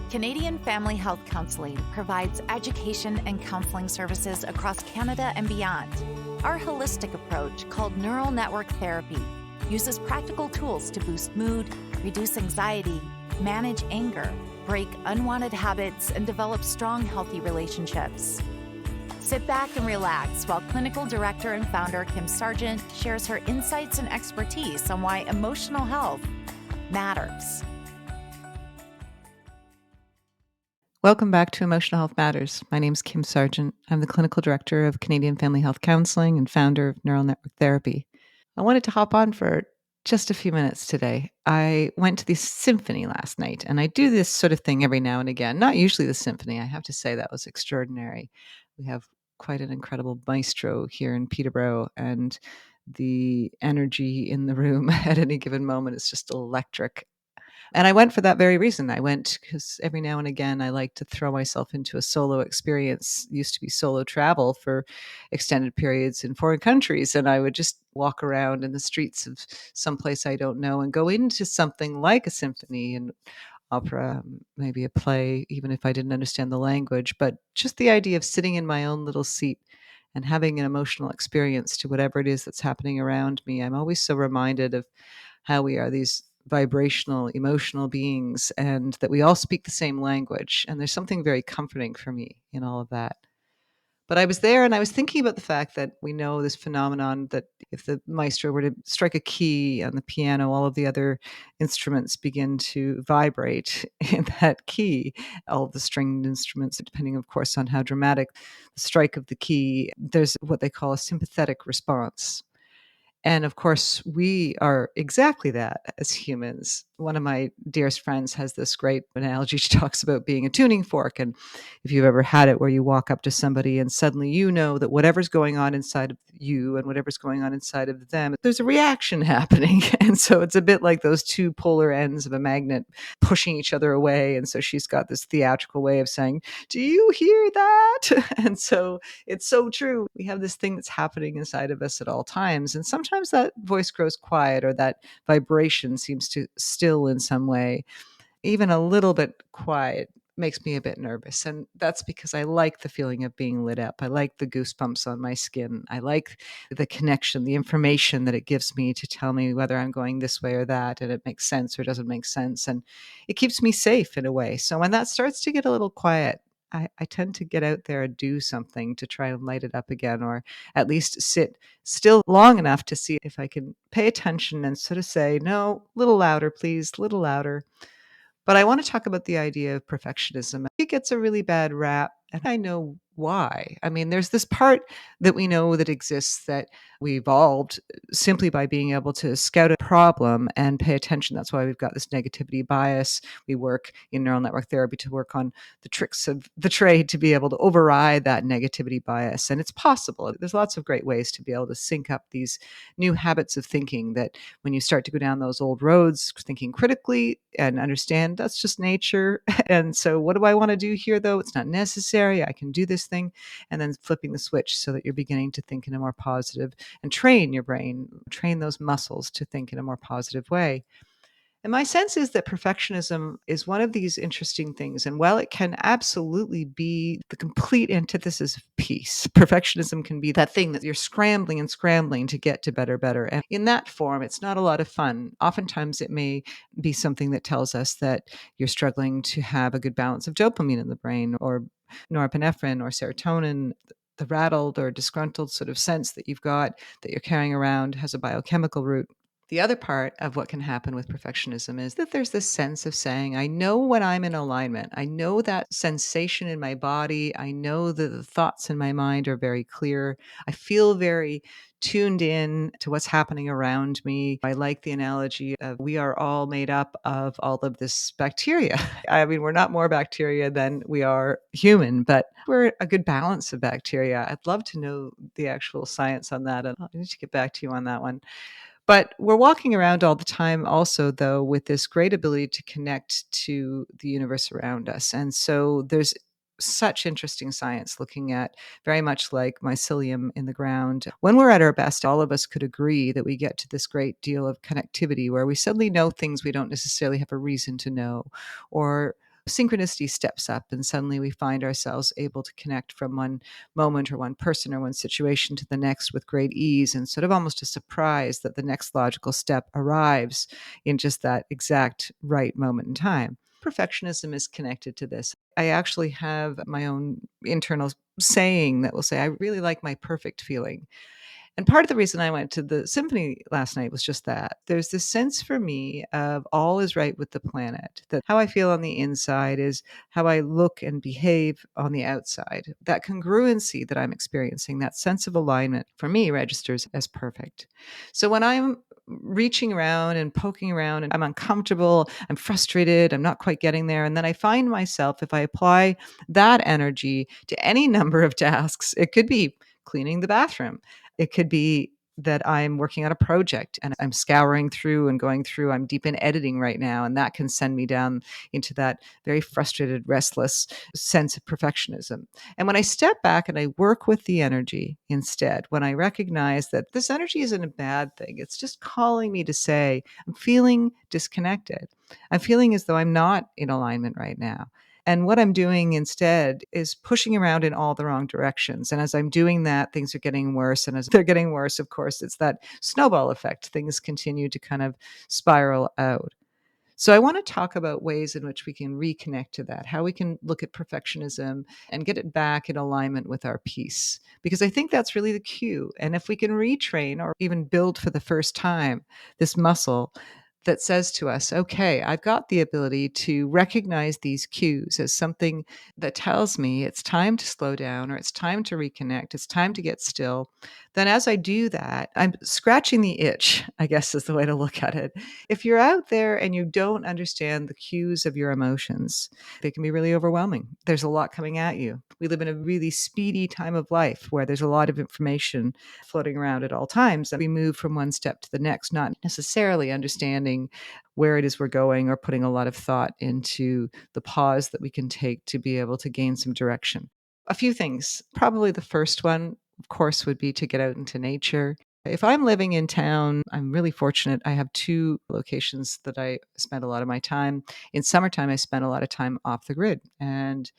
Canadian Family Health Counselling provides education and counseling services across Canada and beyond. Our holistic approach, called neural network therapy, uses practical tools to boost mood, reduce anxiety, manage anger, break unwanted habits, and develop strong, healthy relationships. Sit back and relax while Clinical Director and Founder Kim Sargent shares her insights and expertise on why emotional health matters. Welcome back to Emotional Health Matters. My name is Kim Sargent. I'm the Clinical Director of Canadian Family Health Counselling and founder of Neural Network Therapy. I wanted to hop on for just a few minutes today. I went to the symphony last night, and I do this sort of thing every now and again. Not usually the symphony. I have to say that was extraordinary. We have quite an incredible maestro here in Peterborough, and the energy in the room at any given moment is just electric. And I went for that very reason. I went because every now and again, I like to throw myself into a solo experience. It used to be solo travel for extended periods in foreign countries. And I would just walk around in the streets of someplace I don't know and go into something like a symphony and opera, maybe a play, even if I didn't understand the language. But just the idea of sitting in my own little seat and having an emotional experience to whatever it is that's happening around me. I'm always so reminded of how we are these vibrational, emotional beings and that we all speak the same language. And there's something very comforting for me in all of that. But I was there and I was thinking about the fact that we know this phenomenon that if the maestro were to strike a key on the piano, all of the other instruments begin to vibrate in that key. All of the stringed instruments, depending, of course, on how dramatic the strike of the key, there's what they call a sympathetic response. And of course, we are exactly that as humans. One of my dearest friends has this great analogy. She talks about being a tuning fork. And if you've ever had it where you walk up to somebody and suddenly you know that whatever's going on inside of you and whatever's going on inside of them, there's a reaction happening. And so it's a bit like those two polar ends of a magnet pushing each other away. And so she's got this theatrical way of saying, "Do you hear that?" And so it's so true. We have this thing that's happening inside of us at all times. And sometimes that voice grows quiet or that vibration seems to still in some way. Even a little bit quiet makes me a bit nervous. And that's because I like the feeling of being lit up. I like the goosebumps on my skin. I like the connection, the information that it gives me to tell me whether I'm going this way or that, and it makes sense or doesn't make sense. And it keeps me safe in a way. So when that starts to get a little quiet, I tend to get out there and do something to try and light it up again, or at least sit still long enough to see if I can pay attention and sort of say, no, a little louder, please, a little louder. But I want to talk about the idea of perfectionism. It gets a really bad rap, and I know why. I mean, there's this part that we know that exists that we evolved simply by being able to scout a problem and pay attention. That's why we've got this negativity bias. We work in neural network therapy to work on the tricks of the trade to be able to override that negativity bias. And it's possible. There's lots of great ways to be able to sync up these new habits of thinking that when you start to go down those old roads, thinking critically and understand that's just nature. And so what do I want to do here, though? It's not necessary. I can do this thing. And then flipping the switch so that you're beginning to think in a more positive and train your brain, train those muscles to think in a more positive way. And my sense is that perfectionism is one of these interesting things. And while it can absolutely be the complete antithesis of peace, perfectionism can be that thing that you're scrambling and scrambling to get to better, better. And in that form, it's not a lot of fun. Oftentimes, it may be something that tells us that you're struggling to have a good balance of dopamine in the brain, or norepinephrine or serotonin. The rattled or disgruntled sort of sense that you've got that you're carrying around has a biochemical root. The other part of what can happen with perfectionism is that there's this sense of saying, I know when I'm in alignment. I know that sensation in my body. I know that the thoughts in my mind are very clear. I feel very tuned in to what's happening around me. I like the analogy of we are all made up of all of this bacteria. I mean, we're not more bacteria than we are human, but we're a good balance of bacteria. I'd love to know the actual science on that. And I need to get back to you on that one. But we're walking around all the time also, though, with this great ability to connect to the universe around us. And so there's such interesting science looking at very much like mycelium in the ground. When we're at our best, all of us could agree that we get to this great deal of connectivity where we suddenly know things we don't necessarily have a reason to know, or synchronicity steps up, and suddenly we find ourselves able to connect from one moment or one person or one situation to the next with great ease, and sort of almost a surprise that the next logical step arrives in just that exact right moment in time. Perfectionism is connected to this. I actually have my own internal saying that will say, I really like my perfect feeling. And part of the reason I went to the symphony last night was just that. There's this sense for me of all is right with the planet, that how I feel on the inside is how I look and behave on the outside. That congruency that I'm experiencing, that sense of alignment, for me registers as perfect. So when I'm reaching around and poking around and I'm uncomfortable, I'm frustrated, I'm not quite getting there, and then I find myself, if I apply that energy to any number of tasks, it could be cleaning the bathroom. It could be that I'm working on a project and I'm scouring through and going through. I'm deep in editing right now, and that can send me down into that very frustrated, restless sense of perfectionism. And when I step back and I work with the energy instead, when I recognize that this energy isn't a bad thing, it's just calling me to say, I'm feeling disconnected. I'm feeling as though I'm not in alignment right now. And what I'm doing instead is pushing around in all the wrong directions. And as I'm doing that, things are getting worse. And as they're getting worse, of course, it's that snowball effect. Things continue to kind of spiral out. So I want to talk about ways in which we can reconnect to that, how we can look at perfectionism and get it back in alignment with our peace, because I think that's really the cue. And if we can retrain or even build for the first time this muscle that says to us, okay, I've got the ability to recognize these cues as something that tells me it's time to slow down or it's time to reconnect, it's time to get still. Then as I do that, I'm scratching the itch, I guess is the way to look at it. If you're out there and you don't understand the cues of your emotions, they can be really overwhelming. There's a lot coming at you. We live in a really speedy time of life where there's a lot of information floating around at all times. And we move from one step to the next, not necessarily understanding where it is we're going or putting a lot of thought into the pause that we can take to be able to gain some direction. A few things. Probably the first one, of course, would be to get out into nature. If I'm living in town, I'm really fortunate. I have two locations that I spend a lot of my time. In summertime, I spend a lot of time off the grid. And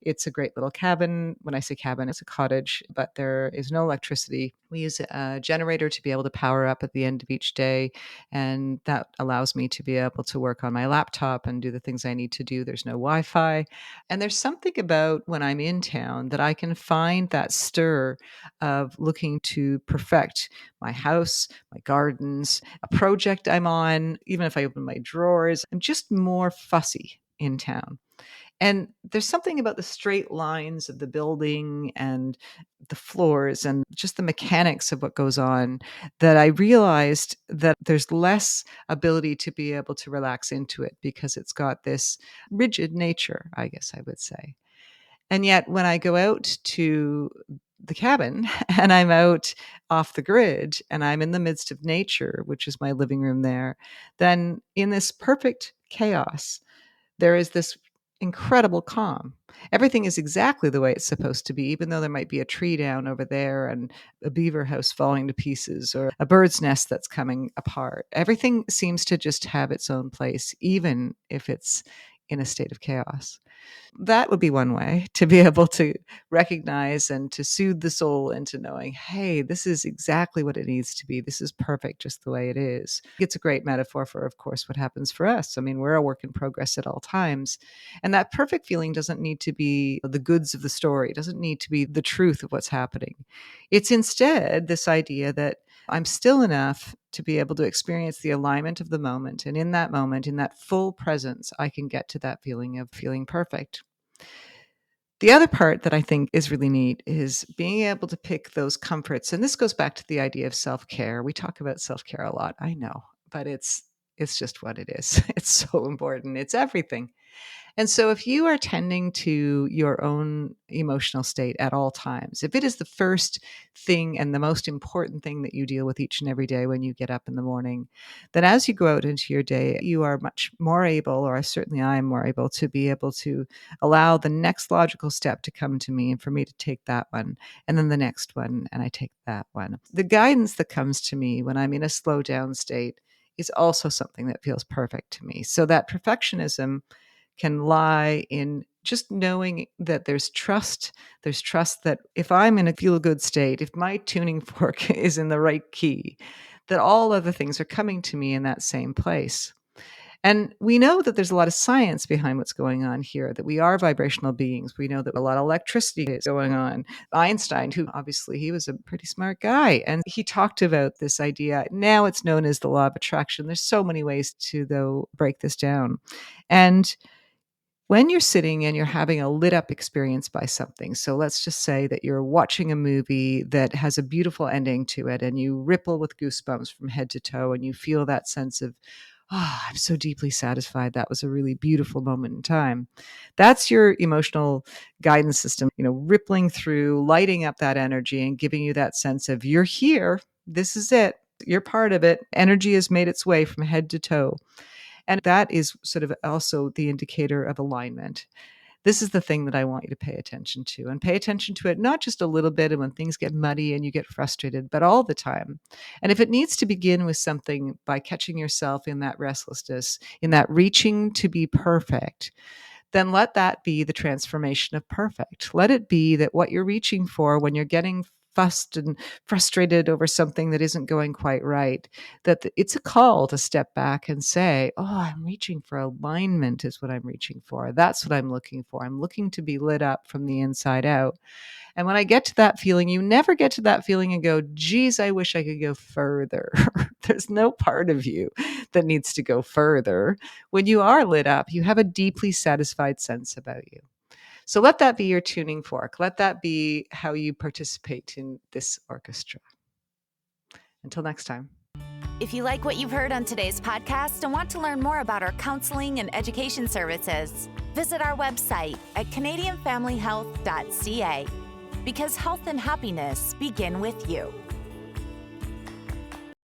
it's a great little cabin. When I say cabin, it's a cottage, but there is no electricity. We use a generator to be able to power up at the end of each day. And that allows me to be able to work on my laptop and do the things I need to do. There's no Wi Fi. And there's something about when I'm in town that I can find that stir of looking to perfect my house, my gardens, a project I'm on. Even if I open my drawers, I'm just more fussy in town. And there's something about the straight lines of the building and the floors and just the mechanics of what goes on that I realized that there's less ability to be able to relax into it because it's got this rigid nature, I guess I would say. And yet when I go out to the cabin and I'm out off the grid and I'm in the midst of nature, which is my living room there, then in this perfect chaos, there is this incredible calm. Everything is exactly the way it's supposed to be, even though there might be a tree down over there and a beaver house falling to pieces or a bird's nest that's coming apart. Everything seems to just have its own place, even if it's in a state of chaos. That would be one way to be able to recognize and to soothe the soul into knowing, hey, this is exactly what it needs to be. This is perfect just the way it is. It's a great metaphor for, of course, what happens for us. I mean, we're a work in progress at all times. And that perfect feeling doesn't need to be the goods of the story, it doesn't need to be the truth of what's happening. It's instead this idea that I'm still enough to be able to experience the alignment of the moment. And in that moment, in that full presence, I can get to that feeling of feeling perfect. The other part that I think is really neat is being able to pick those comforts. And this goes back to the idea of self-care. We talk about self-care a lot, I know, but it's just what it is. It's so important. It's everything. And so, if you are tending to your own emotional state at all times, if it is the first thing and the most important thing that you deal with each and every day when you get up in the morning, then as you go out into your day, you are much more able, or certainly I am more able, to be able to allow the next logical step to come to me and for me to take that one, and then the next one, and I take that one. The guidance that comes to me when I'm in a slow down state is also something that feels perfect to me. So, that perfectionism can lie in just knowing that there's trust. There's trust that if I'm in a feel-good state, if my tuning fork is in the right key, that all other things are coming to me in that same place. And we know that there's a lot of science behind what's going on here, that we are vibrational beings. We know that a lot of electricity is going on. Einstein, who obviously he was a pretty smart guy, and he talked about this idea. Now it's known as the law of attraction. There's so many ways to, though, break this down. And when you're sitting and you're having a lit up experience by something, so let's just say that you're watching a movie that has a beautiful ending to it and you ripple with goosebumps from head to toe and you feel that sense of, I'm so deeply satisfied. That was a really beautiful moment in time. That's your emotional guidance system, rippling through, lighting up that energy and giving you that sense of you're here. This is it. You're part of it. Energy has made its way from head to toe. And that is sort of also the indicator of alignment. This is the thing that I want you to pay attention to, and pay attention to it not just a little bit and when things get muddy and you get frustrated, but all the time. And if it needs to begin with something by catching yourself in that restlessness, in that reaching to be perfect, then let that be the transformation of perfect. Let it be that what you're reaching for when you're getting fussed and frustrated over something that isn't going quite right, that it's a call to step back and say, I'm reaching for alignment is what I'm reaching for. That's what I'm looking for. I'm looking to be lit up from the inside out. And when I get to that feeling, you never get to that feeling and go, geez, I wish I could go further. There's no part of you that needs to go further. When you are lit up, you have a deeply satisfied sense about you. So let that be your tuning fork. Let that be how you participate in this orchestra. Until next time. If you like what you've heard on today's podcast and want to learn more about our counseling and education services, visit our website at canadianfamilyhealth.ca, because health and happiness begin with you.